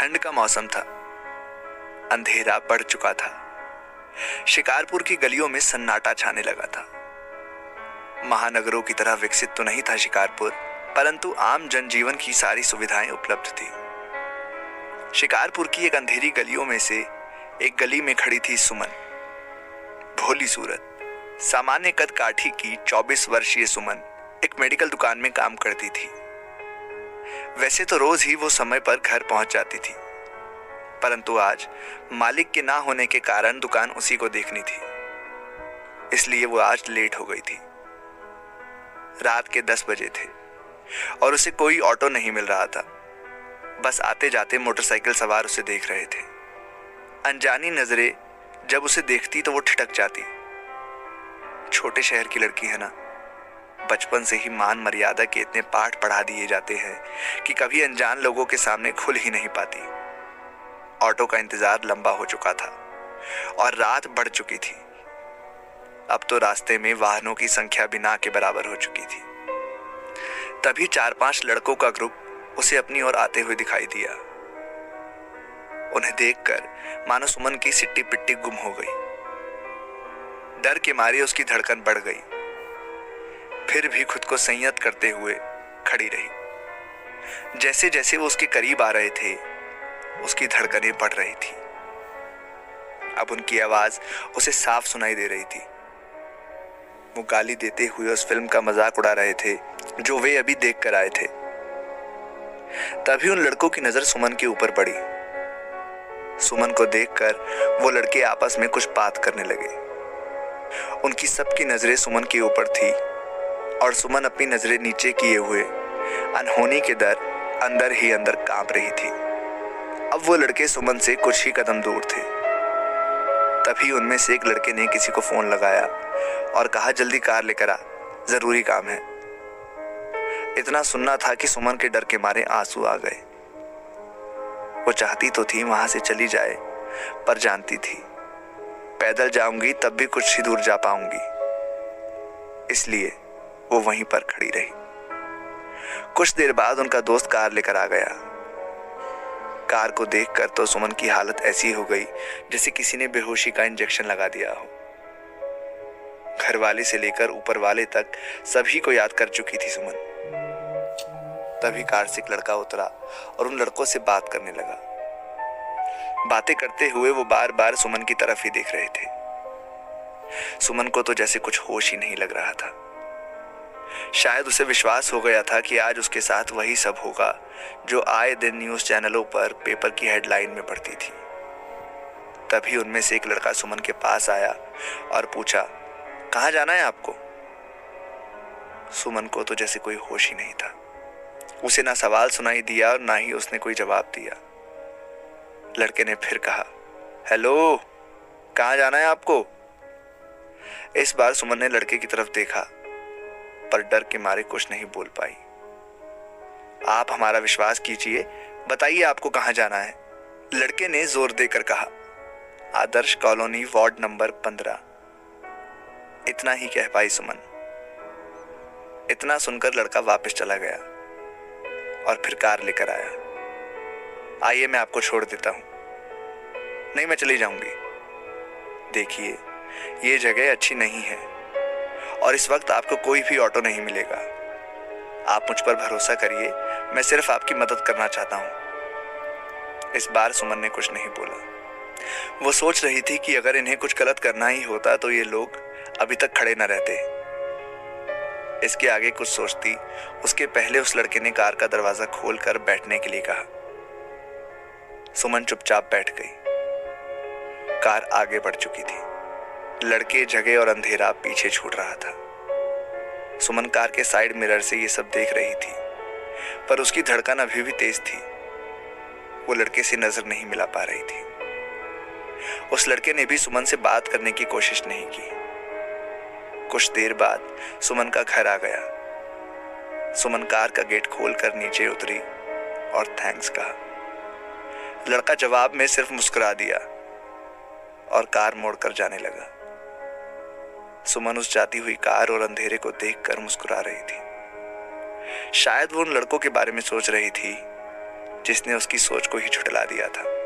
ठंड का मौसम था। अंधेरा बढ़ चुका था। शिकारपुर की गलियों में सन्नाटा छाने लगा था। महानगरों की तरह विकसित तो नहीं था शिकारपुर, परंतु आम जनजीवन की सारी सुविधाएं उपलब्ध थी। शिकारपुर की एक अंधेरी गलियों में से एक गली में खड़ी थी सुमन। भोली सूरत, सामान्य कद काठी की 24 वर्षीय सुमन एक मेडिकल दुकान में काम करती थी। वैसे तो रोज ही वो समय पर घर पहुंच जाती थी, परंतु आज मालिक के ना होने के कारण दुकान उसी को देखनी थी, इसलिए वो आज लेट हो गई थी। रात के 10 बजे थे और उसे कोई ऑटो नहीं मिल रहा था। बस आते जाते मोटरसाइकिल सवार उसे देख रहे थे। अनजानी नजरें जब उसे देखती तो वो ठिठक जाती। छोटे शहर की लड़की है ना, बचपन से ही मान मर्यादा के इतने पाठ पढ़ा दिए जाते हैं कि कभी अनजान लोगों के सामने खुल ही नहीं पाती। ऑटो का इंतजार लंबा हो चुका था और रात बढ़ चुकी थी। अब तो रास्ते में वाहनों की संख्या भी ना के बराबर हो चुकी थी। तभी 4-5 लड़कों का ग्रुप उसे अपनी ओर आते हुए दिखाई दिया। उन्हें देखकर मानो सुमन की सिट्टी पिट्टी गुम हो गई। डर के मारे उसकी धड़कन बढ़ गई, फिर भी खुद को संयत करते हुए खड़ी रही। जैसे जैसे वो उसके करीब आ रहे थे, उसकी धड़कनें बढ़ रही थी। अब उनकी आवाज उसे साफ सुनाई दे रही थी। वो गाली देते हुए उस फिल्म का मजाक उड़ा रहे थे जो वे अभी देख कर आए थे। तभी उन लड़कों की नजर सुमन के ऊपर पड़ी। सुमन को देखकर वो लड़के आपस में कुछ बात करने लगे। उनकी सबकी नजरें सुमन के ऊपर थी और सुमन अपनी नजरें नीचे किए हुए अनहोनी के डर अंदर ही अंदर कांप रही थी। अब वो लड़के सुमन से कुछ ही कदम दूर थे। तभी उनमें से एक लड़के ने किसी को फोन लगाया और कहा, जल्दी कार लेकर आ, जरूरी काम है। इतना सुनना था कि सुमन के डर के मारे आंसू आ गए। वो चाहती तो थी वहां से चली जाए, पर जानती थी पैदल जाऊंगी तब भी कुछ ही दूर जा पाऊंगी, इसलिए वो वहीं पर खड़ी रही। कुछ देर बाद उनका दोस्त कार लेकर आ गया। कार को देखकर तो सुमन की हालत ऐसी हो गई जैसे किसी ने बेहोशी का इंजेक्शन लगा दिया हो। घर वाले से लेकर ऊपर वाले तक सभी को याद कर चुकी थी सुमन। तभी कार से एक लड़का उतरा और उन लड़कों से बात करने लगा। बातें करते हुए वो बार बार सुमन की तरफ ही देख रहे थे। सुमन को तो जैसे कुछ होश ही नहीं लग रहा था। शायद उसे विश्वास हो गया था कि आज उसके साथ वही सब होगा जो आए दिन न्यूज चैनलों पर पेपर की हेडलाइन में पढ़ती थी। तभी उनमें से एक लड़का सुमन के पास आया और पूछा, कहाँ जाना है आपको? सुमन को तो जैसे कोई होश ही नहीं था। उसे ना सवाल सुनाई दिया और ना ही उसने कोई जवाब दिया। लड़के ने फिर कहा, हेलो, कहाँ जाना है आपको? इस बार सुमन ने लड़के की तरफ देखा, पर डर के मारे कुछ नहीं बोल पाई। आप हमारा विश्वास कीजिए, बताइए आपको कहाँ जाना है? लड़के ने जोर देकर कहा, आदर्श कॉलोनी, वार्ड नंबर 15। इतना ही कह पाई सुमन। इतना सुनकर लड़का वापस चला गया और फिर कार लेकर आया। आइए मैं आपको छोड़ देता हूं। नहीं, मैं चली जाऊंगी। देखिए, ये जगह अच्छी नहीं है और इस वक्त आपको कोई भी ऑटो नहीं मिलेगा। आप मुझ पर भरोसा करिए, मैं सिर्फ आपकी मदद करना चाहता हूं। इस बार सुमन ने कुछ नहीं बोला। वो सोच रही थी कि अगर इन्हें कुछ गलत करना ही होता तो ये लोग अभी तक खड़े न रहते। इसके आगे कुछ सोचती उसके पहले उस लड़के ने कार का दरवाजा खोलकर बैठने के लिए कहा। सुमन चुपचाप बैठ गई। कार आगे बढ़ चुकी थी। लड़के, जगह और अंधेरा पीछे छूट रहा था। सुमन कार के साइड मिरर से ये सब देख रही थी, पर उसकी धड़कन अभी भी तेज थी। वो लड़के से नजर नहीं मिला पा रही थी। उस लड़के ने भी सुमन से बात करने की कोशिश नहीं की। कुछ देर बाद सुमन का घर आ गया। सुमन कार का गेट खोलकर नीचे उतरी और थैंक्स कहा। लड़का जवाब में सिर्फ मुस्कुरा दिया और कार मोड़कर जाने लगा। सुमन उस जाती हुई कार और अंधेरे को देखकर मुस्कुरा रही थी। शायद वो उन लड़कों के बारे में सोच रही थी जिसने उसकी सोच को ही झुठला दिया था।